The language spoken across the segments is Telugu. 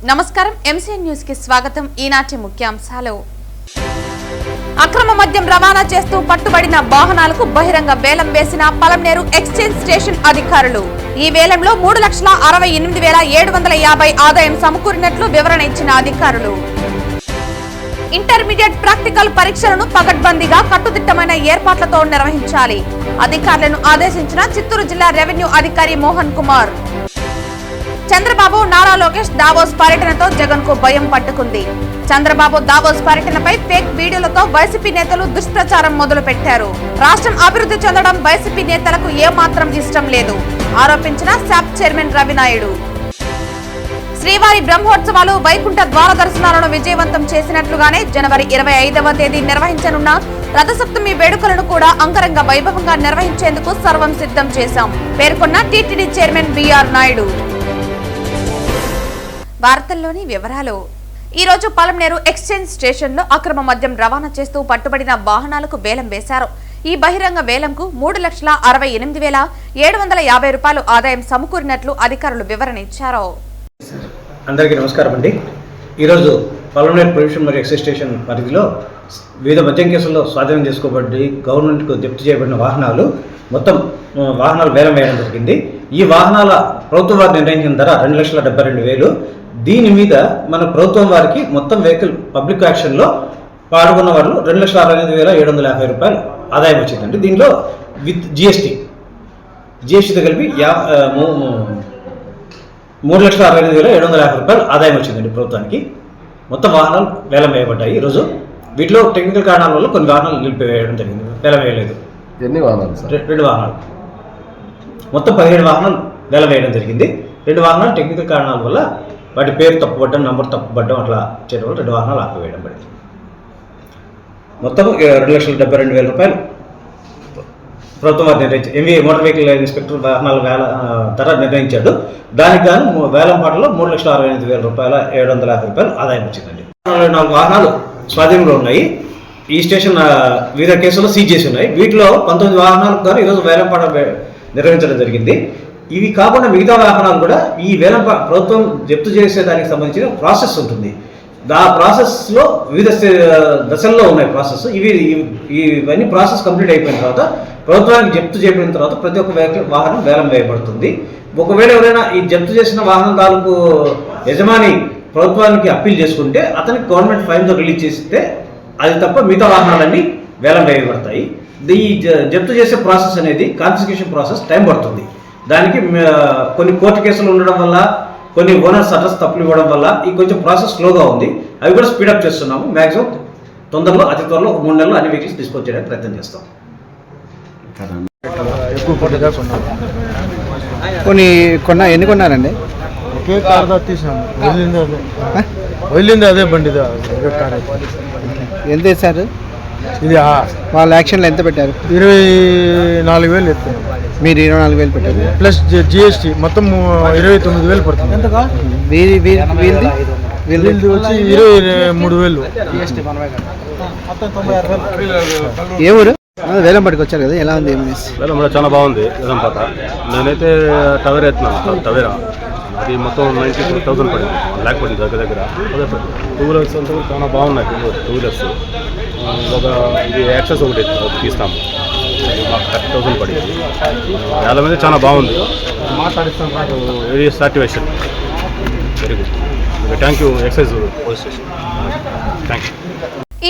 నమస్కారం ఎంసీఎన్ న్యూస్ కి స్వాగతం. ఈనాటి ముఖ్యాంశాలు. అక్రమ మద్యం రవాణా చేస్తూ పట్టుబడిన వాహనాలకు బహిరంగ వేలం వేసిన పలమనేరు ఎక్స్చేంజ్ స్టేషన్ అధికారులు. ఈ వేలంలో 3,68,750 ఆదాయం సమకూరినట్లు వివరణ ఇచ్చిన అధికారులు. ఇంటర్మీడియట్ ప్రాక్టికల్ పరీక్షలను పకడ్బందీగా కట్టుదిట్టమైన ఏర్పాట్లతో నిర్వహించాలి. అధికారులను ఆదేశించిన చిత్తూరు జిల్లా రెవెన్యూ అధికారి మోహన్ కుమార్. చంద్రబాబు నారా లోకేష్ దావోస్ పర్యటనతో జగన్ కు భయం పట్టుకుంది. చంద్రబాబు దావోస్ పర్యటనపై ఫేక్ వీడియోలతో వైసీపీ నేతలు దుష్ప్రచారం మొదలు పెట్టారు. రాష్ట్రం అభివృద్ధి చెందడం వైసీపీ నేతలకు ఏమాత్రం ఇష్టం లేదు ఆరోపించిన శాప్ చైర్మన్ రవినాయుడు. శ్రీవారి బ్రహ్మోత్సవాలు వైకుంఠ ద్వార దర్శనాలను విజయవంతం చేసినట్లుగానే జనవరి 25వ తేదీ నిర్వహించనున్న రథసప్తమి వేడుకలను కూడా అంగరంగ వైభవంగా నిర్వహించేందుకు సర్వం సిద్ధం చేశాం పేర్కొన్న టీటీడీ చైర్మన్ బిఆర్ నాయుడు. వార్తల్లోని వివరాలు. ఈ రోజు పలమనేరు ఎక్స్చేంజ్ స్టేషన్ లో అక్రమ మద్యం రవాణా చేస్తూ పట్టుబడిన వాహనాలకు వేలం వేశారు. ఈ బహిరంగ వేలంకు 3,68,750 రూపాయలు ఆదాయం సమకూరినట్లు అధికారులు వివరణ ఇచ్చారు. అందరికీ నమస్కారం అండి. ఈరోజు పలమనేరు ప్రొవిషన్ మరియు ఎక్సైజ్ స్టేషన్ పరిధిలో వివిధ మద్యం కేసుల్లో స్వాధీనం చేసుకోబడి గవర్నమెంట్కు జప్తు చేయబడిన వాహనాలు మొత్తం వేలం వేయడం జరిగింది. ఈ వాహనాల ప్రభుత్వం వారు నిర్ణయించిన ధర 2,72,000. దీని మీద మన ప్రభుత్వం వారికి మొత్తం వెహికల్ పబ్లిక్ యాక్షన్లో పాల్గొన్న వాళ్ళు 2,68,750 రూపాయలు ఆదాయం వచ్చిందండి. దీనిలో విత్ జిఎస్టీతో కలిపి 3,68,750 రూపాయలు ఆదాయం వచ్చిందండి ప్రభుత్వానికి. మొత్తం వాహనాలు వేలం వేయబడ్డాయి ఈరోజు. వీటిలో టెక్నికల్ కారణాల వల్ల కొన్ని వాహనాలు నిలిపివేయడం జరిగింది, వేలం వేయలేదు. ఎన్ని వాహనాలు సార్? 2 వాహనాలు, మొత్తం 17 వాహనాలు వేలం వేయడం జరిగింది. 2 వాహనాలు టెక్నికల్ కారణాల వల్ల వాటి పేరు తప్పుపడ్డం, నంబర్ తప్పుపడ్డం అట్లా చేయడం వల్ల 2 వాహనాలు ఆపివేయడం పడింది. మొత్తం 2,72,000 రూపాయలు ప్రభుత్వం వారు నిర్ణయించారు. ఎంవీ మోటార్ వెహికల్ ఇన్స్పెక్టర్ వాహనాల ధర నిర్ణయించాడు. దానికి గాను వేలం పాటలో 3,68,750 రూపాయలు ఆదాయం వచ్చిందండి. 44 వాహనాలు స్వాధీనంలో ఉన్నాయి. ఈ స్టేషన్ వివిధ కేసుల్లో సీజ్ చేసి ఉన్నాయి. వీటిలో 19 వాహనాలకు గాను ఈరోజు వేలం పాట నిర్వహించడం జరిగింది. ఇవి కాకుండా మిగతా వాహనాలు కూడా ఈ వేలం ప్రభుత్వం జప్తు చేసేదానికి సంబంధించిన ప్రాసెస్ ఉంటుంది. ఆ ప్రాసెస్లో వివిధ దశల్లో ఉన్నాయి ప్రాసెస్. ఇవన్నీ ప్రాసెస్ కంప్లీట్ అయిపోయిన తర్వాత ప్రభుత్వానికి జప్తు చేయబడిన తర్వాత ప్రతి ఒక్క వాహనం వేలం వేయబడుతుంది. ఒకవేళ ఎవరైనా ఈ జప్తు చేసిన వాహనం తాలూకు యజమాని ప్రభుత్వానికి అప్పీల్ చేసుకుంటే అతనికి గవర్నమెంట్ ఫైన్తో రిలీజ్ చేస్తే అది తప్ప మిగతా వాహనాలన్నీ వేలం వేయబడతాయి. ఈ జప్తు చేసే ప్రాసెస్ అనేది కాన్ఫిస్కేషన్ ప్రాసెస్ టైం పడుతుంది. దానికి కొన్ని కోర్టు కేసులు ఉండడం వల్ల, కొన్ని ఓనర్స్ అడ్రస్ తప్పులు ఇవ్వడం వల్ల ఈ కొంచెం ప్రాసెస్ స్లోగా ఉంది. అవి కూడా స్పీడప్ చేస్తున్నాము. మ్యాక్సిమం అతి త్వరలో 3 నెలలు అన్ని వెహికల్స్ డిస్పోజ్ చేయడానికి ప్రయత్నం చేస్తాం. ఎన్ని కొన్నారండి? ఒకే కార్ తీసాము, వెళ్ళింది అదే బండి. ఎంత వేశారు? ఇది వాళ్ళ యాక్షన్లో ఎంత పెట్టారు? 24,000 ఎత్తాను. మీరు 24,000 పెట్టారు ప్లస్ జిఎస్టీ మొత్తం 29,000 పడుతుంది. వీళ్ళది వచ్చి 23,000. ఏ ఊరు? వేలం పట్టుకు వచ్చారు కదా, ఎలా ఉంది? వేలం కూడా చాలా బాగుంది. వేలం పాట నేనైతే టవేరా ఎత్తున్నాను. టవేరా అది మొత్తం 92,000 పడింది, 1 lakh పడింది దగ్గర. అదే 2 వీలర్స్ అంతా చాలా బాగున్నాయి. 2 వీలర్స్ ఇది యాక్సెస్ ఒకటి తీస్తాము, మాకు 30,000 పడింది. వేల మీద చాలా బాగుంది. Very satisfaction, very good. Thank you excise police station. Thank you.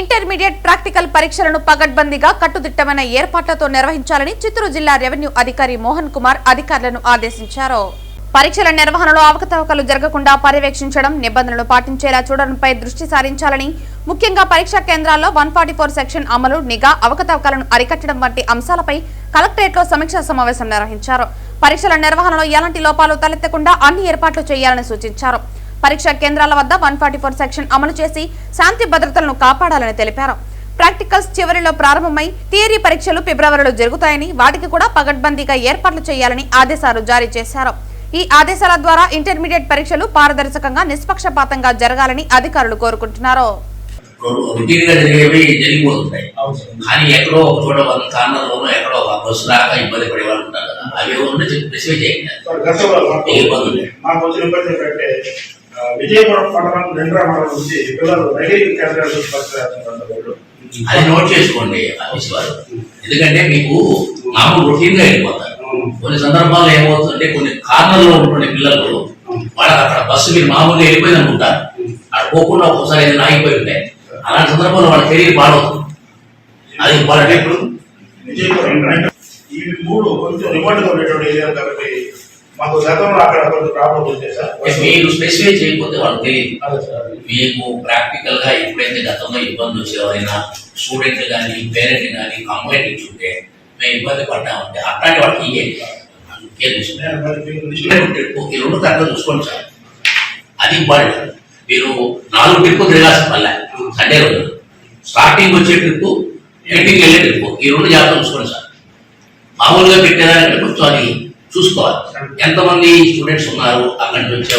Intermediate practical పరీక్షలను పకడ్బందీగా కట్టుదిట్టమైన ఏర్పాట్లతో నిర్వహించాలని చిత్తూరు జిల్లా రెవెన్యూ అధికారి మోహన్ కుమార్ అధికారులను ఆదేశించారు. పరీక్షల నిర్వహణలో అవకతవకలు జరగకుండా పర్యవేక్షించడం, నిబంధనలు పాటించేలా చూడడంపై దృష్టి సారించాలని, ముఖ్యంగా పరీక్షా కేంద్రాల్లో 144 సెక్షన్ అమలు, నిఘా, అవకతవకలను అరికట్టడం వంటి అంశాలపై కలెక్టరేట్లో సమీక్షా సమావేశం నిర్వహించారు. పరీక్షల నిర్వహణలో ఎలాంటి లోపాలు తలెత్తకుండా అన్ని ఏర్పాట్లు చేయాలని సూచించారు. పరీక్షా కేంద్రాల వద్ద 144 సెక్షన్ అమలు చేసి శాంతి భద్రతలను కాపాడాలని తెలిపారు. ప్రాక్టికల్స్ చివరిలో ప్రారంభమై థియరీ పరీక్షలు ఫిబ్రవరిలో జరుగుతాయని, వాటికి కూడా పకడ్బందీగా ఏర్పాట్లు చేయాలని ఆదేశాలు జారీ చేశారు. ఈ ఆదేశాల ద్వారా ఇంటర్మీడియట్ పరీక్షలు పారదర్శకంగా, నిష్పక్షపాతంగా జరగాలని అధికారులు కోరుకుంటున్నారు. రొటీన్గా జరిగేవి జరిగిపోతుంటాయి. కానీ ఎక్కడో ఒక చోట వాళ్ళ కార్నర్లోనో ఎక్కడో ఒక బస్సు రాక ఇబ్బంది పడే వాళ్ళు ఉంటారు కదా, అవి ఉంటే స్పెసిఫై చేయండి. విజయపురం పట్టణం నిండ్రా మండలం నుంచి పిల్లలు రైల్వే క్యాండిడేట్ పరిస్థితులు అది నోట్ చేసుకోండి ఆఫీస్ వారు. ఎందుకంటే మీకు మామూలు రొటీన్ గా వెళ్ళిపోతారు. కొన్ని సందర్భాల్లో ఏమవుతుందంటే కొన్ని కార్నర్లో ఉంటున్న పిల్లలు వాళ్ళకి అక్కడ బస్సు మీరు మామూలుగా వెళ్ళిపోయింది అనుకుంటారు. అక్కడ పోకుండా ఒకసారి ఏదైనా ఆగిపోయి ఉంటాయి. అలాంటి సందర్భంలో వాళ్ళ కెరీర్ పాడవుతుంది. అది ఇంపార్టెంట్. ఇప్పుడు విజయపురం ఈ మూడు కొంచెం రిమోట్ గా ఉండేటువంటి ఏరియాలు కాబట్టి మాకు గతంలో అక్కడ కొంచెం ప్రాబ్లం వచ్చాయి సార్. మీరు స్పెసిఫై చేయకపోతే వాళ్ళు తెలియదు. మీకు ప్రాక్టికల్ గా ఎప్పుడైతే గతంలో ఇబ్బంది వచ్చేవారైనా స్టూడెంట్ కానీ పేరెంట్ కానీ కంప్లైంట్ ఇచ్చుంటే మేము ఇబ్బంది పడ్డామంటే అట్లాంటి వాళ్ళకి ఇయ్యండి. ఈ 2 కరెక్ట్గా చూసుకోండి సార్. అది ఇంపార్టెంట్. మీరు 4 ట్రిప్పు తిరగాల్సిన మళ్ళీ సండే రోజు స్టార్టింగ్ వచ్చే ట్రిప్పు, ఎండింగ్ వెళ్ళే ట్రిప్పు, ఈ 2 జాగ్రత్తలు చూసుకోండి సార్. మామూలుగా పెట్టేదానికి కొంచెం అది చూసుకోవాలి. ఎంతమంది స్టూడెంట్స్ ఉన్నారు, అక్కడి నుంచి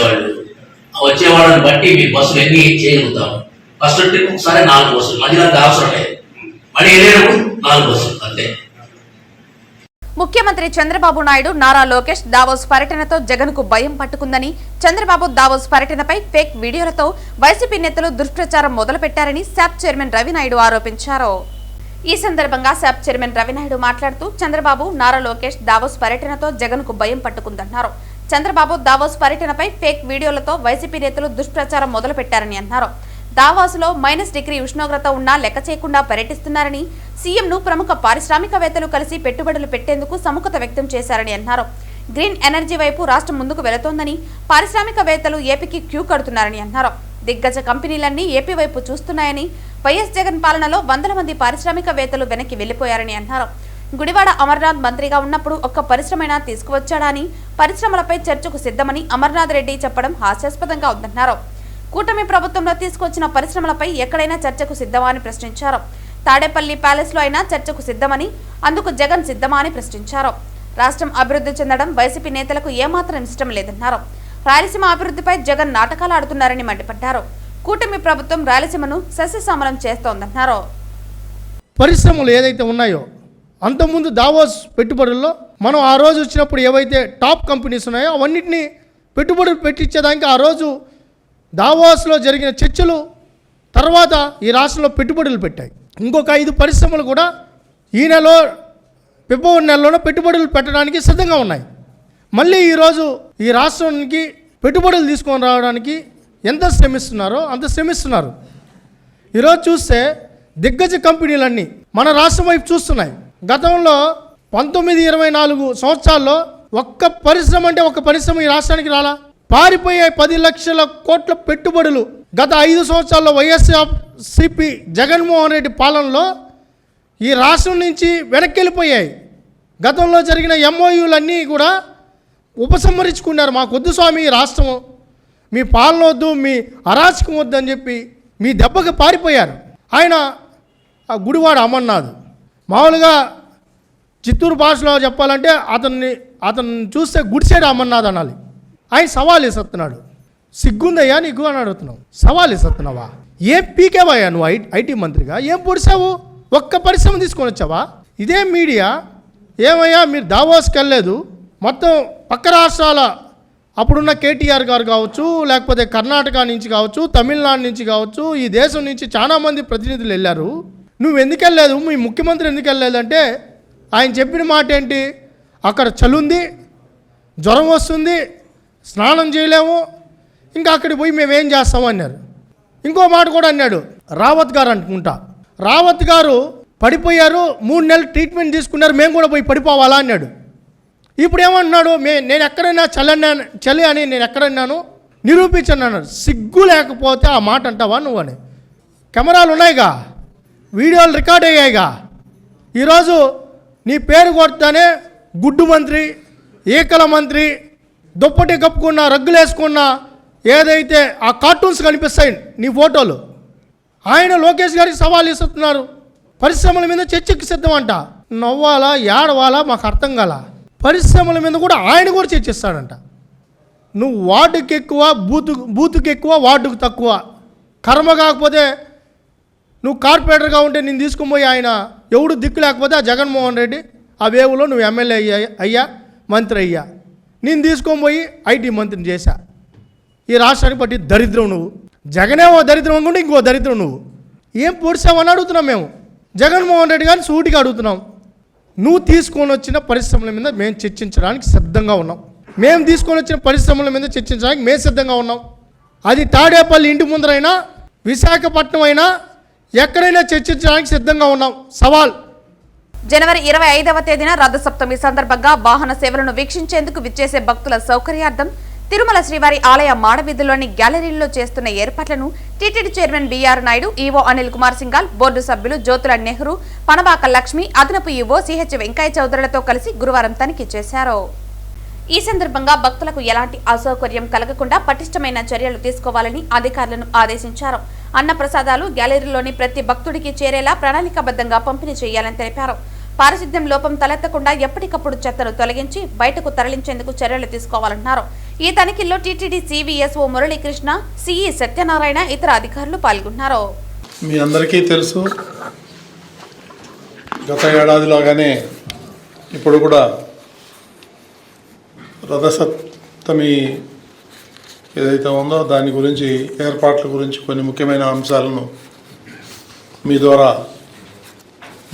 వచ్చేవాళ్ళని బట్టి మీ బస్సులు ఎన్ని చేయగలుగుతాము. ఫస్ట్ ట్రిప్ ఒకసారి 4 బస్సులు, మధ్యలో అవసరం లేదు. మళ్ళీ వెళ్ళేటప్పుడు 4 బస్సులు అంతే. ముఖ్యమంత్రి చంద్రబాబు నాయుడు నారా లోకేష్ దావోస్ పర్యటనతో జగన్ కు భయం పట్టుకుందని, చంద్రబాబు దావోస్ పర్యటనపై ఫేక్ వీడియోలతో వైసీపీ నేతలు దుష్ప్రచారం మొదలుపెట్టారని శాప్ చైర్మన్ రవినాయుడు ఆరోపించారు. ఈ సందర్భంగా శాప్ చైర్మన్ రవినాయుడు మాట్లాడుతూ చంద్రబాబు నారా లోకేష్ దావోస్ పర్యటనతో జగన్ కు భయం పట్టుకుందన్నారు. చంద్రబాబు దావోస్ పర్యటనపై ఫేక్ వీడియోలతో వైసీపీ నేతలు దుష్ప్రచారం మొదలుపెట్టారని అన్నారు. దావోస్లో -డిగ్రీ ఉష్ణోగ్రత ఉన్నా లెక్క చేయకుండా పర్యటిస్తున్నారని, సీఎంను ప్రముఖ పారిశ్రామికవేత్తలు కలిసి పెట్టుబడులు పెట్టేందుకు సముఖత వ్యక్తం చేశారని అన్నారు. గ్రీన్ ఎనర్జీ వైపు రాష్ట్రం ముందుకు వెళుతోందని, పారిశ్రామికవేత్తలు ఏపీకి క్యూ కడుతున్నారని అన్నారు. దిగ్గజ కంపెనీలన్నీ ఏపీ వైపు చూస్తున్నాయని, వైఎస్ జగన్ పాలనలో వందల మంది పారిశ్రామికవేత్తలు వెనక్కి వెళ్లిపోయారని అన్నారు. గుడివాడ అమర్నాథ్ మంత్రిగా ఉన్నప్పుడు ఒక్క పరిశ్రమైనా తీసుకువచ్చాడా అని, పరిశ్రమలపై చర్చకు సిద్ధమని అమర్నాథ్ రెడ్డి చెప్పడం హాస్యాస్పదంగా ఉందన్నారు. కూటమి ప్రభుత్వంలో తీసుకొచ్చిన పరిశ్రమలపై ఎక్కడైనా చర్చకు సిద్ధమా అని ప్రశ్నించారు. తాడేపల్లి ప్యాలెస్ లో అయినా చర్చకు సిద్ధమని, అందుకు జగన్ సిద్ధమా అని ప్రశ్నించారు. రాష్ట్రం అభివృద్ధి చెందడం వైసీపీ నేతలకు ఏమాత్రం ఇష్టం లేదన్నారు. రాయలసీమ అభివృద్ధిపై జగన్ నాటకాలు ఆడుతున్నారని మండిపడ్డారు. కూటమి ప్రభుత్వం రాయలసీమను సస్యశ్యామలం చేస్తోందన్నారు. పరిశ్రమలు ఏదైతే ఉన్నాయో అంతకుముందు దావోస్ పెట్టుబడుల్లో మనం ఆ రోజు వచ్చినప్పుడు ఏవైతే టాప్ కంపెనీస్ ఉన్నాయో అవన్నిటినీ పెట్టుబడులు పెట్టించేదానికి ఆ రోజు దావోస్లో జరిగిన చర్చలు తర్వాత ఈ రాష్ట్రంలో పెట్టుబడులు పెట్టాయి. ఇంకొక 5 పరిశ్రమలు కూడా ఈ నెలలో ఫిబ్రవరి నెలలోనే పెట్టుబడులు పెట్టడానికి సిద్ధంగా ఉన్నాయి. మళ్ళీ ఈరోజు ఈ రాష్ట్రానికి పెట్టుబడులు తీసుకొని రావడానికి ఎంత శ్రమిస్తున్నారో అంత శ్రమిస్తున్నారు. ఈరోజు చూస్తే దిగ్గజ కంపెనీలన్నీ మన రాష్ట్రం వైపు చూస్తున్నాయి. గతంలో 19-24 సంవత్సరాల్లో ఒక్క పరిశ్రమ అంటే ఒక్క పరిశ్రమ ఈ రాష్ట్రానికి రాలా. పారిపోయే 10 లక్షల కోట్ల పెట్టుబడులు గత 5 సంవత్సరాల్లో వైఎస్ఆర్సీపీ జగన్మోహన్ రెడ్డి పాలనలో ఈ రాష్ట్రం నుంచి వెనక్కి వెళ్ళిపోయాయి. గతంలో జరిగిన ఎంఓయూలన్నీ కూడా ఉపసంహరించుకున్నారు. మాకు వద్దు స్వామి ఈ రాష్ట్రం, మీ పాలన వద్దు, మీ అరాచకం వద్దు అని చెప్పి మీ దెబ్బకి పారిపోయారు. ఆయన గుడివాడ అమర్నాథ్ మామూలుగా చిత్తూరు భాషలో చెప్పాలంటే అతన్ని చూస్తే గుడిసేడు అమర్నాథ్ అనాలి. ఆయన సవాల్ ఇస్తున్నాడు. సిగ్గుందయ్యా నీకు అని అడుగుతున్నావు. సవాల్ ఇస్తున్నావా? ఏం పీకేవయ్యా నువ్వు ఐటీ మంత్రిగా? ఏం పొడిచావు? ఒక్క పరిశ్రమ తీసుకొని వచ్చావా? ఇదే మీడియా ఏమయ్యా మీరు దావోస్కి వెళ్ళలేదు, మొత్తం పక్క రాష్ట్రాల అప్పుడున్న కేటీఆర్ గారు కావచ్చు, లేకపోతే కర్ణాటక నుంచి కావచ్చు, తమిళనాడు నుంచి కావచ్చు, ఈ దేశం నుంచి చాలామంది ప్రతినిధులు వెళ్ళారు. నువ్వు ఎందుకు వెళ్ళలేదు? మీ ముఖ్యమంత్రి ఎందుకు వెళ్ళలేదంటే ఆయన చెప్పిన మాట ఏంటి? అక్కడ చలుంది, జ్వరం వస్తుంది, స్నానం చేయలేము, ఇంకా అక్కడికి పోయి మేమేం చేస్తాము అన్నారు. ఇంకో మాట కూడా అన్నాడు రావత్ గారు అనుకుంటా. రావత్ గారు పడిపోయారు, 3 నెలలు ట్రీట్మెంట్ తీసుకున్నారు, మేము కూడా పోయి పడిపోవాలా అన్నాడు. ఇప్పుడు ఏమంటున్నాడు? నేను ఎక్కడైనా చలి అని నేను ఎక్కడన్నాను నిరూపించను అన్నాడు. సిగ్గు లేకపోతే ఆ మాట అంటావా నువ్వు అని? కెమెరాలు ఉన్నాయిగా, వీడియోలు రికార్డ్ అయ్యాయిగా. ఈరోజు నీ పేరు కొడతానే గుడ్డు మంత్రి, ఏకల మంత్రి, దుప్పటి కప్పుకున్న, రగ్గులు వేసుకున్న ఏదైతే ఆ కార్టూన్స్ కనిపిస్తాయి నీ ఫోటోలు, ఆయన లోకేష్ గారికి సవాల్ ఇస్తున్నారు. పరిశ్రమల మీద చర్చకి సిద్ధమంట. నవ్వాలా ఏడవాలా మాకు అర్థం కాల. పరిశ్రమల మీద కూడా ఆయన కూడా చర్చిస్తాడంట. నువ్వు వార్డుకి ఎక్కువ, బూతుకి ఎక్కువ, వార్డుకు తక్కువ. కర్మ కాకపోతే నువ్వు కార్పొరేటర్గా ఉంటే నేను తీసుకుని పోయి ఆయన ఎవడు దిక్కు లేకపోతే ఆ జగన్మోహన్ రెడ్డి ఆ వేవులో నువ్వు ఎమ్మెల్యే అయ్యా, మంత్రి అయ్యా, నేను తీసుకొని పోయి ఐటీ మంత్రిని చేశా. ఈ రాష్ట్రానికి పట్టి దరిద్రం నువ్వు. జగనేమో దరిద్రం అనుకుంటే ఇంకో దరిద్రం నువ్వు. ఏం పొడిచావని అడుగుతున్నాం మేము. జగన్మోహన్ రెడ్డి గారిని సూటిగా అడుగుతున్నాం. నువ్వు తీసుకొని వచ్చిన పరిశ్రమల మీద మేము చర్చించడానికి సిద్ధంగా ఉన్నాం. మేము తీసుకొని వచ్చిన పరిశ్రమల మీద చర్చించడానికి మేము సిద్ధంగా ఉన్నాం. అది తాడేపల్లి ఇంటి ముందరైనా విశాఖపట్నం అయినా ఎక్కడైనా చర్చించడానికి సిద్ధంగా ఉన్నాం. సవాల్. జనవరి 25వ తేదీన రథసప్తమి సందర్భంగా వాహన సేవలను వీక్షించేందుకు విచ్చేసే భక్తుల సౌకర్యార్థం తిరుమల శ్రీవారి ఆలయ మాడవీధుల్లోని గ్యాలరీల్లో చేస్తున్న ఏర్పాట్లను TTD chairman BR Naidu, EO Anil Kumar Singhal, board సభ్యులు జ్యోతుల నెహ్రూ, పనబాక లక్ష్మి, అదనపు ఈవో సిహెచ్ వెంకయ్య చౌదరులతో కలిసి గురువారం తనిఖీ చేశారు. ఈ సందర్భంగా భక్తులకు ఎలాంటి అసౌకర్యం కలగకుండా పటిష్టమైన చర్యలు తీసుకోవాలని అధికారులను ఆదేశించారు. అన్న ప్రసాదాలు గ్యాలరీలోని ప్రతి భక్తుడికి చేరేలా ప్రణాళికాబద్ధంగా పంపిణీ చేయాలని తెలిపారు. పారిశుద్ధ్యం లోపం తలెత్తకుండా ఎప్పటికప్పుడు చెత్తను తొలగించి బయటకు తరలించేందుకు చర్యలు తీసుకోవాలన్నారు. ఈ తనిఖీల్లో TTD CVSO Muralikrishna, CE Satyanarayana, ఇతర అధికారులు పాల్గొన్నారు. మీ అందరికీ తెలుసు, గత ఏడాదిలాగానే ఇప్పుడు కూడా రథసప్తమి ఏదైతే ఉందో దాని గురించి, ఏర్పాట్ల గురించి కొన్ని ముఖ్యమైన అంశాలను మీ ద్వారా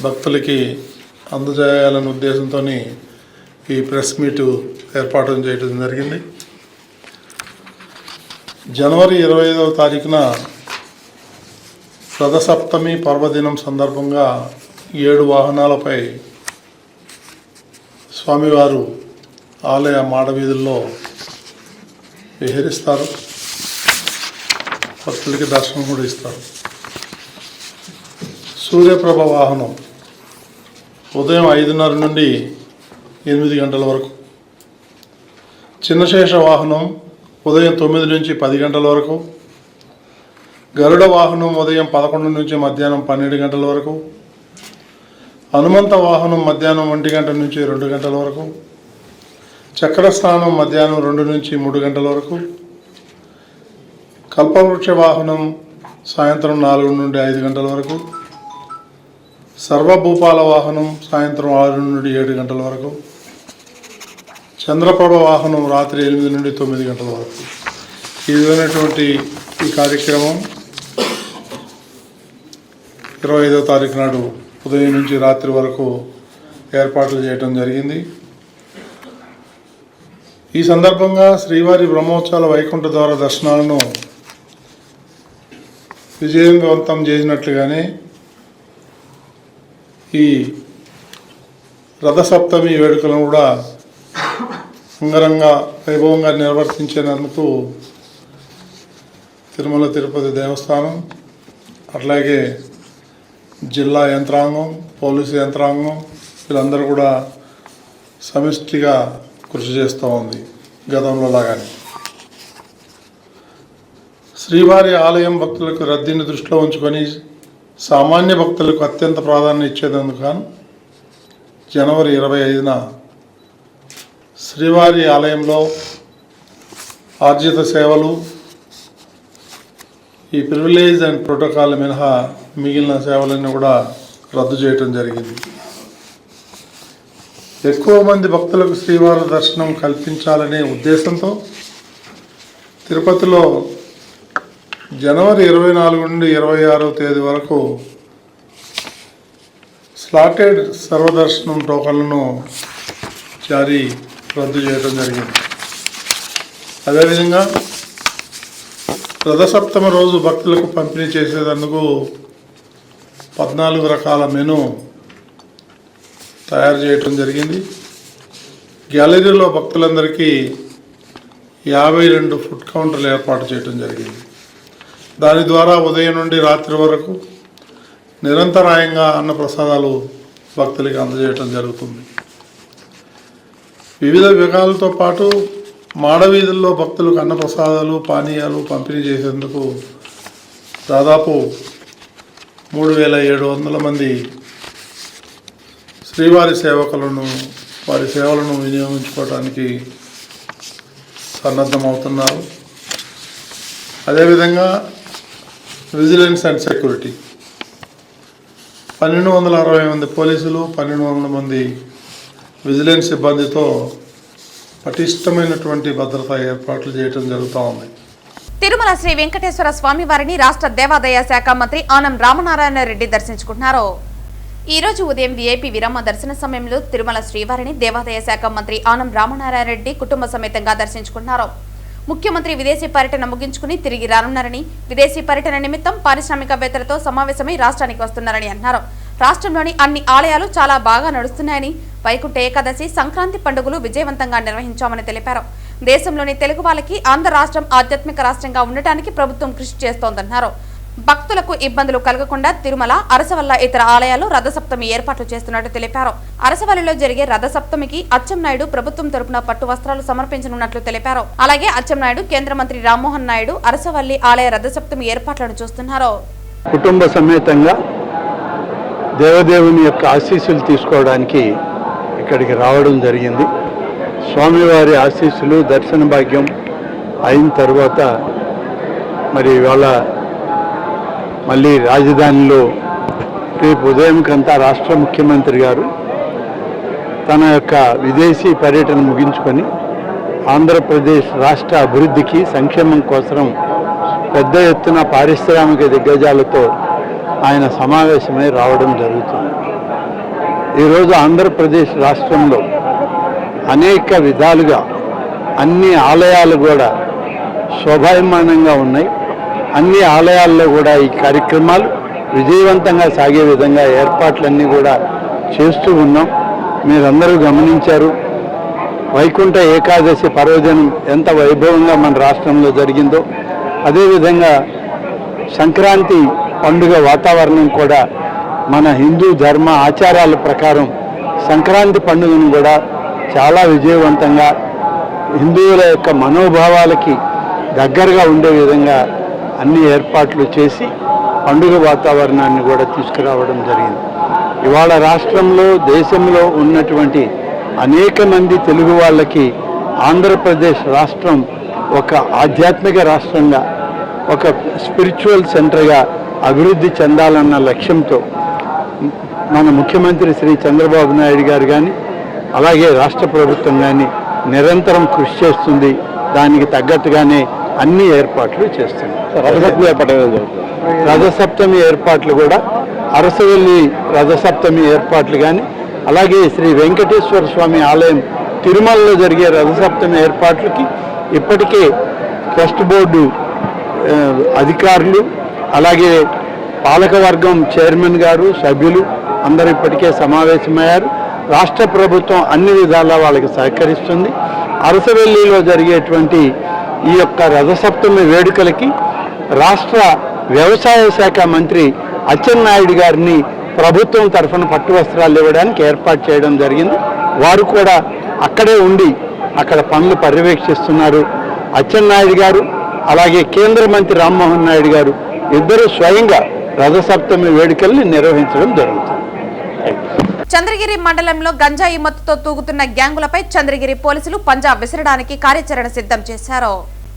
భక్తులకి అందజేయాలనే ఉద్దేశంతో ఈ ప్రెస్ మీటు ఏర్పాటు చేయడం జరిగింది. జనవరి 25వ తారీఖున రథసప్తమి పర్వదినం సందర్భంగా 7 వాహనాలపై స్వామివారు ఆలయ మాడవీధుల్లో విహరిస్తారు. భక్తులకి దర్శనం కూడా ఇస్తారు. సూర్యప్రభ వాహనం ఉదయం 5:30 నుండి 8 గంటల వరకు, చిన్నశేష వాహనం ఉదయం 9 నుంచి 10 గంటల వరకు, గరుడ వాహనం ఉదయం 11 నుంచి మధ్యాహ్నం 12 గంటల వరకు, హనుమంత వాహనం మధ్యాహ్నం 1 గంట నుంచి 2 గంటల వరకు, చక్రస్నానం మధ్యాహ్నం 2 నుంచి 3 గంటల వరకు, కల్పవృక్ష వాహనం సాయంత్రం 4 నుండి 5 గంటల వరకు, సర్వభూపాల వాహనం సాయంత్రం 6 నుండి 7 గంటల వరకు, చంద్రప్రభ వాహనం రాత్రి 8 నుండి 9 గంటల వరకు. ఈ విధమైనటువంటి ఈ కార్యక్రమం 25వ తారీఖు నాడు ఉదయం నుంచి రాత్రి వరకు ఏర్పాట్లు చేయడం జరిగింది. ఈ సందర్భంగా శ్రీవారి బ్రహ్మోత్సవాల వైకుంఠ ద్వార దర్శనాలను విజయవంతం చేసినట్లుగానే ఈ రథసప్తమి వేడుకలను కూడా అంగరంగ వైభవంగా నిర్వర్తించేందుకు తిరుమల తిరుపతి దేవస్థానం, అట్లాగే జిల్లా యంత్రాంగం, పోలీసు యంత్రాంగం వీళ్ళందరూ కూడా సమిష్టిగా కృషి చేస్తూ ఉంది. గతంలో లాగానే శ్రీవారి ఆలయం భక్తులకు రద్దీని దృష్టిలో ఉంచుకొని సామాన్య భక్తులకు అత్యంత ప్రాధాన్యం ఇచ్చేందుకు గాను జనవరి 25న శ్రీవారి ఆలయంలో ఆర్జిత సేవలు, ఈ ప్రివిలేజ్ అండ్ ప్రోటోకాల్ మినహా మిగిలిన సేవలన్నీ కూడా రద్దు చేయటం జరిగింది. ఎక్కువ మంది భక్తులకు శ్రీవారి దర్శనం కల్పించాలనే ఉద్దేశంతో తిరుపతిలో జనవరి 24 నుండి 26వ తేదీ వరకు స్లాటెడ్ సర్వదర్శనం టోకన్లను రద్దు చేయడం జరిగింది. అదేవిధంగా రథసప్తమి రోజు భక్తులకు పంపిణీ చేసేందుకు 14 రకాల మెనూ తయారు చేయటం జరిగింది. గ్యాలరీలో భక్తులందరికీ 52 ఫుడ్ కౌంటర్లు ఏర్పాటు చేయడం జరిగింది. దాని ద్వారా ఉదయం నుండి రాత్రి వరకు నిరంతరాయంగా అన్నప్రసాదాలు భక్తులకి అందజేయటం జరుగుతుంది. వివిధ విభాగాలతో పాటు మాడవీధుల్లో భక్తులకు అన్నప్రసాదాలు, పానీయాలు పంపిణీ చేసేందుకు దాదాపు 3700 మంది శ్రీవారి సేవకులను వారి సేవలను వినియోగించుకోవడానికి సన్నద్ధమవుతున్నారు. అదేవిధంగా విజిలెన్స్ అండ్ సెక్యూరిటీ 1260 మంది పోలీసులు, 1200 మంది విజిలెన్స్ సిబ్బందితో పటిష్టమైనటువంటి భద్రతా ఏర్పాట్లు చేయడం జరుగుతూ ఉంది. తిరుమల శ్రీ వెంకటేశ్వర స్వామి వారిని రాష్ట్ర దేవాదాయ శాఖ మంత్రి ఆనం రామనారాయణ రెడ్డి దర్శించుకున్నారు. ఈ రోజు ఉదయం వీఐపీ విరామ దర్శన సమయంలో తిరుమల శ్రీవారిని దేవాదాయ శాఖ మంత్రి ఆనం రామనారాయణ రెడ్డి కుటుంబ సమేతంగా దర్శించుకున్నారు. ముఖ్యమంత్రి విదేశీ పర్యటన ముగించుకుని తిరిగి రానున్నారని, విదేశీ పర్యటన నిమిత్తం పారిశ్రామికవేత్తలతో సమావేశమై రాష్ట్రానికి వస్తున్నారని అన్నారు. రాష్ట్రంలోని అన్ని ఆలయాలు చాలా బాగా నడుస్తున్నాయని, వైకుంఠ ఏకాదశి, సంక్రాంతి పండుగలు విజయవంతంగా నిర్వహించామని తెలిపారు. దేశంలోని తెలుగు వాళ్ళకి ఆంధ్ర రాష్ట్రం ఆధ్యాత్మిక రాష్ట్రంగా ఉండటానికి ప్రభుత్వం కృషి చేస్తోందన్నారు. భక్తులకు ఇబ్బందులు కలగకుండా తిరుమల, అరసవల్ల ఇతర ఆలయాలు రథసప్తమి ఏర్పాట్లు చేస్తున్నట్టు తెలిపారు. అరసవల్లిలో జరిగే రథసప్తమికి అచ్చెన్నాయుడు ప్రభుత్వం తరపున పట్టు వస్త్రాలు సమర్పించనున్నట్లు తెలిపారు. అలాగే అచ్చెన్నాయుడు, కేంద్ర మంత్రి రామ్మోహన్ నాయుడు అరసవల్లి ఆలయ రథసప్తమి ఏర్పాట్లను చూస్తున్నారు. కుటుంబ సమేతంగా దేవదేవుని యొక్క ఆశీస్సులు తీసుకోవడానికి ఇక్కడికి రావడం జరిగింది. స్వామివారి ఆశీస్సులు, దర్శన భాగ్యం అయిన తర్వాత మరి ఇవాళ మళ్ళీ రాజధానిలో రేపు ఉదయంకంతా రాష్ట్ర ముఖ్యమంత్రి గారు తన యొక్క విదేశీ పర్యటన ముగించుకొని ఆంధ్రప్రదేశ్ రాష్ట్ర అభివృద్ధికి, సంక్షేమం కోసం పెద్ద ఎత్తున పారిశ్రామిక దిగ్గజాలతో ఆయన సమావేశమై రావడం జరుగుతుంది. ఈరోజు ఆంధ్రప్రదేశ్ రాష్ట్రంలో అనేక విధాలుగా అన్ని ఆలయాలు కూడా శోభాయమానంగా ఉన్నాయి. అన్ని ఆలయాల్లో కూడా ఈ కార్యక్రమాలు విజయవంతంగా సాగే విధంగా ఏర్పాట్లన్నీ కూడా చేస్తూ ఉన్నాం. మీరందరూ గమనించారు, వైకుంఠ ఏకాదశి పర్వదినం ఎంత వైభవంగా మన రాష్ట్రంలో జరిగిందో, అదేవిధంగా సంక్రాంతి పండుగ వాతావరణం కూడా మన హిందూ ధర్మ ఆచారాల ప్రకారం సంక్రాంతి పండుగను కూడా చాలా విజయవంతంగా హిందువుల యొక్క మనోభావాలకి దగ్గరగా ఉండే విధంగా అన్ని ఏర్పాట్లు చేసి పండుగ వాతావరణాన్ని కూడా తీసుకురావడం జరిగింది. ఇవాళ రాష్ట్రంలో, దేశంలో ఉన్నటువంటి అనేక మంది తెలుగు వాళ్ళకి ఆంధ్రప్రదేశ్ రాష్ట్రం ఒక ఆధ్యాత్మిక రాష్ట్రంగా, ఒక స్పిరిచువల్ సెంటర్గా అభివృద్ధి చెందాలన్న లక్ష్యంతో మన ముఖ్యమంత్రి శ్రీ చంద్రబాబు నాయుడు గారు కానీ, అలాగే రాష్ట్ర ప్రభుత్వం కానీ నిరంతరం కృషి చేస్తుంది. దానికి తగ్గట్టుగానే అన్ని ఏర్పాట్లు చేస్తుంది. రథసప్తమి ఏర్పాట్లు కూడా అరసవల్లి రథసప్తమి ఏర్పాట్లు కానీ, అలాగే శ్రీ వెంకటేశ్వర స్వామి ఆలయం తిరుమలలో జరిగే రథసప్తమి ఏర్పాట్లకి ఇప్పటికే ట్రస్ట్ బోర్డు అధికారులు, అలాగే పాలకవర్గం చైర్మన్ గారు, సభ్యులు అందరూ ఇప్పటికే సమావేశమయ్యారు. రాష్ట్ర ప్రభుత్వం అన్ని విధాలా వాళ్ళకి సహకరిస్తుంది. అరసవెల్లిలో జరిగేటువంటి ఈ యొక్క రథసప్తమి వేడుకలకి రాష్ట్ర వ్యవసాయ శాఖ మంత్రి అచ్చెన్నాయుడు గారిని ప్రభుత్వం తరఫున పట్టు వస్త్రాలు ఇవ్వడానికి ఏర్పాటు చేయడం జరిగింది. వారు కూడా అక్కడే ఉండి అక్కడ పనులు పర్యవేక్షిస్తున్నారు. అచ్చెన్నాయుడు గారు, అలాగే కేంద్ర మంత్రి రామ్మోహన్ నాయుడు గారు ఇద్దరు స్వయంగా రథసప్తమి వేడుకల్ని నిర్వహించడం జరుగుతుంది. చంద్రగిరి మండలంలో గంజాయి మత్తుతో తూగుతున్న గ్యాంగులపై చంద్రగిరి పోలీసులు పంజా విసరడానికి కార్యాచరణ సిద్ధం చేశారు.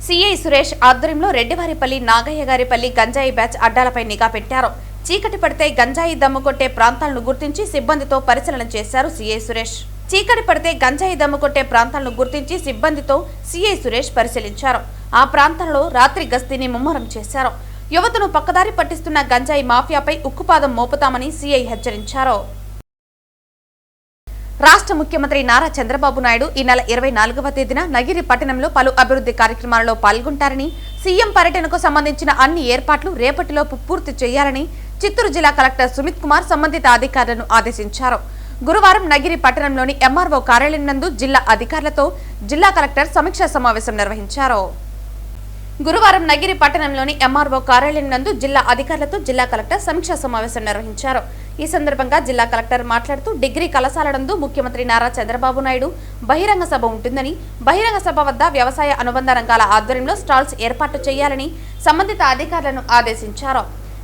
సిఐ సురేష్ ఆధ్వర్యంలో రెడ్డివారిపల్లి, నాగయ్యగారిపల్లి గంజాయి బ్యాచ్ అడ్డాలపై నిఘా పెట్టారు. చీకటి పడితే గంజాయి దమ్ము కొట్టే ప్రాంతాలను గుర్తించి సిబ్బందితో పరిశీలన చేశారు సిఐ సురేష్. చీకటి పడితే గంజాయి దమ్ము కొట్టే ప్రాంతాలను గుర్తించి సిబ్బందితో సిఐ సురేష్ పరిశీలించారు. ఆ ప్రాంతంలో రాత్రి గస్తీని ముమ్మరం చేశారు. యువతను పక్కదారి పట్టిస్తున్న గంజాయి మాఫియాపై ఉక్కుపాదం మోపుతామని సిఐ హెచ్చరించారు. రాష్ట్ర ముఖ్యమంత్రి నారా చంద్రబాబు నాయుడు ఈ నెల 24వ తేదీన నగిరి పట్టణంలో పలు అభివృద్ధి కార్యక్రమాలలో పాల్గొంటారని, సీఎం పర్యటనకు సంబంధించిన అన్ని ఏర్పాట్లు రేపటిలోపు పూర్తి చేయాలని చిత్తూరు జిల్లా కలెక్టర్ సుమిత్ కుమార్ సంబంధిత అధికారులను ఆదేశించారు. గురువారం నగిరి పట్టణంలోని ఎంఆర్ఓ కార్యాలయం నందు జిల్లా అధికారులతో జిల్లా కలెక్టర్ సమీక్షా సమావేశం నిర్వహించారు. గురువారం నగిరి పట్టణంలోని ఎంఆర్ఓ కార్యాలయం నందు జిల్లా అధికారులతో జిల్లా కలెక్టర్ సమీక్షా సమావేశం నిర్వహించారు. ఈ సందర్భంగా జిల్లా కలెక్టర్ మాట్లాడుతూ డిగ్రీ కళాశాల నందు ముఖ్యమంత్రి నారా చంద్రబాబు నాయుడు బహిరంగ సభ ఉంటుందని, బహిరంగ సభ వద్ద వ్యవసాయ అనుబంధ రంగాల ఆధ్వర్యంలో స్టాల్స్ ఏర్పాటు చేయాలని సంబంధిత అధికారులను ఆదేశించారు.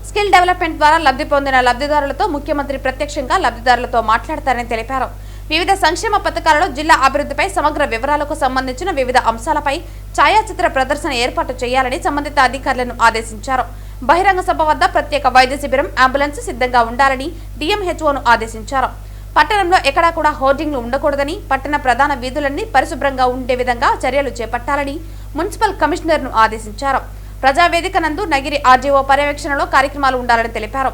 స్కిల్ డెవలప్మెంట్ ద్వారా లబ్ధి పొందిన లబ్ధిదారులతో ముఖ్యమంత్రి ప్రత్యక్షంగా లబ్ధిదారులతో మాట్లాడతారని తెలిపారు. వివిధ సంక్షేమ పథకాలలో జిల్లా అభివృద్ధిపై సమగ్ర వివరాలకు సంబంధించిన వివిధ అంశాలపై ఛాయాచిత్ర ప్రదర్శన ఏర్పాటు చేయాలని సంబంధిత అధికారులను ఆదేశించారు. బహిరంగ సభ వద్ద ప్రత్యేక వైద్య శిబిరం, అంబులెన్స్ సిద్ధంగా ఉండాలని డిఎంహెచ్ఓను ఆదేశించారు. పట్టణంలో ఎక్కడా కూడా హోర్డింగ్లు ఉండకూడదని, పట్టణ ప్రధాన వీధులన్నీ పరిశుభ్రంగా ఉండే విధంగా చర్యలు చేపట్టాలని మున్సిపల్ కమిషనర్ను ఆదేశించారు. ప్రజావేదిక నందు నగిరి ఆర్జీఓ పర్యవేక్షణలో కార్యక్రమాలు ఉండాలని తెలిపారు.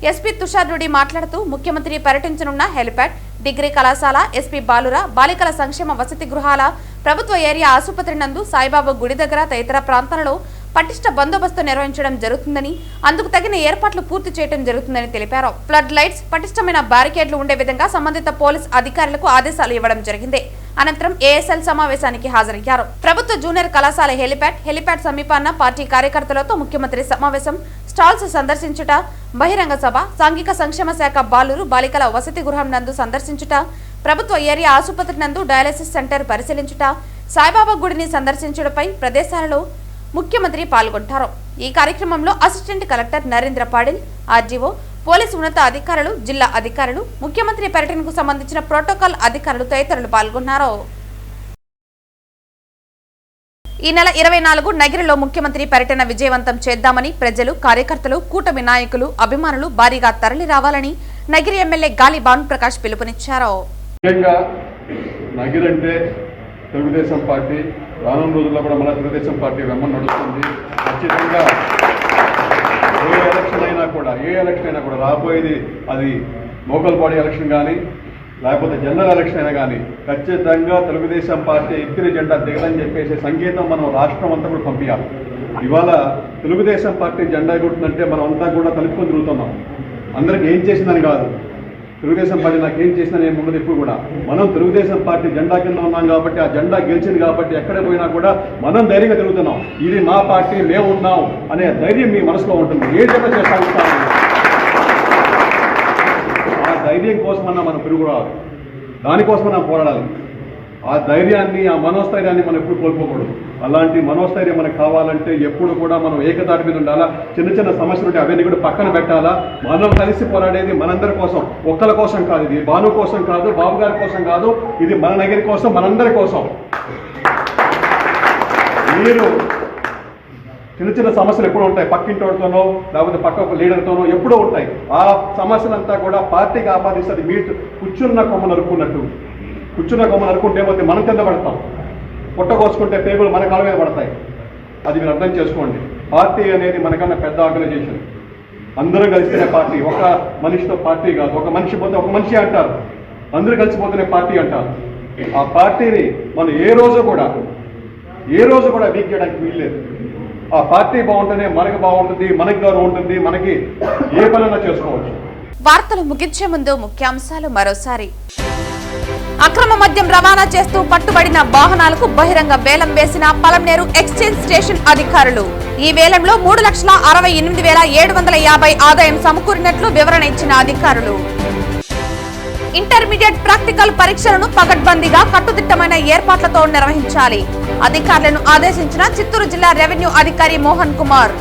ఎస్పీ తుషార్ రెడ్డి మాట్లాడుతూ ముఖ్యమంత్రి పర్యటించనున్న హెలిప్యాడ్, డిగ్రీ కళాశాల, ఎస్పీ బాలుర బాలికల సంక్షేమ వసతి గృహాల, ప్రభుత్వ ఏరియా ఆసుపత్రి నందు, సాయిబాబా గుడి దగ్గర తదితర ప్రాంతాలలో పటిష్ట బందోబస్తు నిర్వహించడం జరుగుతుందని, అందుకు తగిన ఏర్పాట్లు పూర్తి చేయడం జరుగుతుందని తెలిపారు. ఫ్లడ్ లైట్స్, పటిష్టమైన బ్యారికేడ్లు ఉండే విధంగా సంబంధిత పోలీస్ అధికారులకు ఆదేశాలు ఇవ్వడం జరిగింది. అనంతరం ఏఎస్ఎల్ సమావేశానికి హాజరయ్యారు. ప్రభుత్వ జూనియర్ కళాశాల హెలిప్యాడ్ సమీపాన పార్టీ కార్యకర్తలతో ముఖ్యమంత్రి సమావేశం, స్టాల్స్ సందర్శించుట, బహిరంగ సభ, సాంఘిక సంక్షేమ శాఖ బాలురు బాలికల వసతి గృహం నందు సందర్శించుట, ప్రభుత్వ ఏరియా ఆసుపత్రి నందు డయాలసిస్ సెంటర్ పరిశీలించుట, సాయిబాబా గుడిని సందర్శించుటపై ప్రదేశాలలో ముఖ్యమంత్రి పాల్గొంటారు. ఈ కార్యక్రమంలో assistant collector Narendra Patil, RGO, police ఉన్నత అధికారులు, జిల్లా అధికారులు, ముఖ్యమంత్రి పర్యటనకు సంబంధించిన ప్రోటోకాల్ అధికారులు తదితరులు పాల్గొన్నారు. ఈ నెల 24 నగిరిలో ముఖ్యమంత్రి పర్యటన విజయవంతం చేద్దామని ప్రజలు, కార్యకర్తలు, కూటమి నాయకులు, అభిమానులు భారీగా తరలి రావాలని నగిరి ఎమ్మెల్యే గాలి భానుప్రకాష్ పిలుపునిచ్చారు. తెలుగుదేశం పార్టీ రానున్న రోజుల్లో కూడా మన తెలుగుదేశం పార్టీ వెంబడి నడుస్తుంది. ఖచ్చితంగా ఏ ఎలక్షన్ అయినా కూడా రాబోయేది అది లోకల్ బాడీ ఎలక్షన్ కానీ లేకపోతే జనరల్ ఎలక్షన్ అయినా కానీ ఖచ్చితంగా తెలుగుదేశం పార్టీ ఎత్తిన జెండా దిగదని చెప్పేసి సంకేతం మనం రాష్ట్రం అంతా కూడా పంపించాలి. ఇవాళ తెలుగుదేశం పార్టీ జెండా ఎగురుతుందంటే మనం అంతా కూడా కలుపుకొని తిరుగుతున్నాం. అందరికి ఏం చేసిందని కాదు, తెలుగుదేశం పార్టీ నాకు ఏం చేసిందని ఏమి ఉండదు. ఎప్పుడు కూడా మనం తెలుగుదేశం పార్టీ జెండా కింద ఉన్నాం కాబట్టి, ఆ జెండా గెలిచింది కాబట్టి ఎక్కడ పోయినా కూడా మనం ధైర్యంగా తిరుగుతున్నాం. ఇది మా పార్టీ, మేము ఉన్నాం అనే ధైర్యం మీ మనసులో ఉంటుంది. ఏ జెండా చేస్తాం ఆ ధైర్యం కోసమన్నా మనం పెరుగురావాలి, దానికోసమన్నా పోరాడాలి. ఆ ధైర్యాన్ని, ఆ మనోస్థైర్యాన్ని మనం ఎప్పుడు కోల్పోకూడదు. అలాంటి మనోస్థైర్యం మనకు కావాలంటే ఎప్పుడు కూడా మనం ఏకతాటి మీద ఉండాలా. చిన్న చిన్న సమస్యలు ఉంటే అవన్నీ కూడా పక్కన పెట్టాలా. మనం కలిసి పోరాడేది మనందరి కోసం, ఒక్కల కోసం కాదు. ఇది భాను కోసం కాదు, బాబు గారి కోసం కాదు, ఇది మన నగరి కోసం, మనందరి కోసం. మీరు చిన్న చిన్న సమస్యలు ఎప్పుడూ ఉంటాయి, పక్కింటోడితోనో లేకపోతే పక్క లీడర్తోనో ఎప్పుడూ ఉంటాయి. ఆ సమస్యలంతా కూడా పార్టీకి ఆపాదిస్తుంది. మీరు కూర్చున్న కొమ్మ నరుక్కున్నట్టు, కూర్చున్న కొమ్మ నరుక్కుంటే ఏమైతే మనం కింద పడతాం, పుట్ట కోసుకుంటే పేగులు మన కాళ్ళ మీద పడతాయి. అది మీరు అర్థం చేసుకోండి. పార్టీ అనేది మనకన్నా పెద్ద ఆర్గనైజేషన్. అందరూ కలిస్తేనే పార్టీ. ఒక మనిషితో పార్టీ కాదు. ఒక మనిషి పోతే ఒక మనిషి అంటారు, అందరూ కలిసిపోతేనే పార్టీ అంటారు. ఆ పార్టీని మనం ఏ రోజు కూడా వీక్ చేయడానికి వీల్లేదు. ఆ పార్టీ బాగుంటేనే మనకి బాగుంటుంది, మనకి గౌరవం ఉంటుంది, మనకి ఏ పనైనా చేసుకోవచ్చు. వార్తలు ముగించే ముందు ముఖ్యాంశాలు మరోసారి. అక్రమ మద్యం రవాణా చేస్తూ పట్టుబడిన వాహనాలకు బహిరంగ వేలం వేసిన పలంనేరు ఎక్స్చేంజ్ స్టేషన్ అధికారులు. ఈ వేలంలో 3,68,750 ఆదాయం సమకూరినట్లు వివరణ ఇచ్చిన అధికారులు. ఇంటర్మీడియట్ ప్రాక్టికల్ పరీక్షలను పకడ్బందీగా కట్టుదిట్టమైన ఏర్పాట్లతో నిర్వహించాలి. అధికారులను ఆదేశించిన చిత్తూరు జిల్లా రెవెన్యూ అధికారి మోహన్ కుమార్.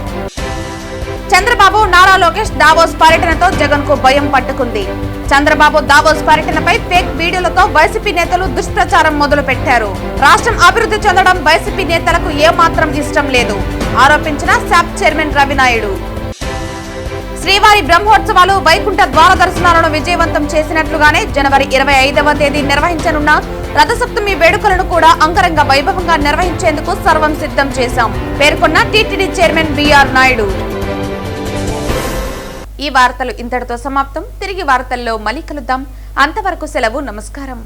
చంద్రబాబు, నారా లోకేష్ దావోస్ పర్యటనతో జగన్ కు భయం పట్టుకుంది. చంద్రబాబు దావోస్ పర్యటనపై ఫేక్ వీడియోలతో వైసీపీ నేతలు దుష్ప్రచారం మొదలు పెట్టారు. రాష్ట్రం అభివృద్ధి చెందడం వైసీపీ నేతలకు ఏమాత్రం ఇష్టం లేదు ఆరోపించిన శాప్ చైర్మన్ రవినాయుడు. శ్రీవారి బ్రహ్మోత్సవాలు, వైకుంఠ ద్వార దర్శనాలను విజయవంతం చేసినట్లుగానే జనవరి 25వ తేదీ నిర్వహించనున్న రథసప్తమి వేడుకలను కూడా అంగరంగ వైభవంగా నిర్వహించేందుకు సర్వం సిద్ధం చేశాం పేర్కొన్న టీటీడీ చైర్మన్ బిఆర్ నాయుడు. ఈ వార్తలు ఇంతటితో సమాప్తం. తిరిగి వార్తల్లో మళ్ళీ కలుద్దాం. అంతవరకు సెలవు. నమస్కారం.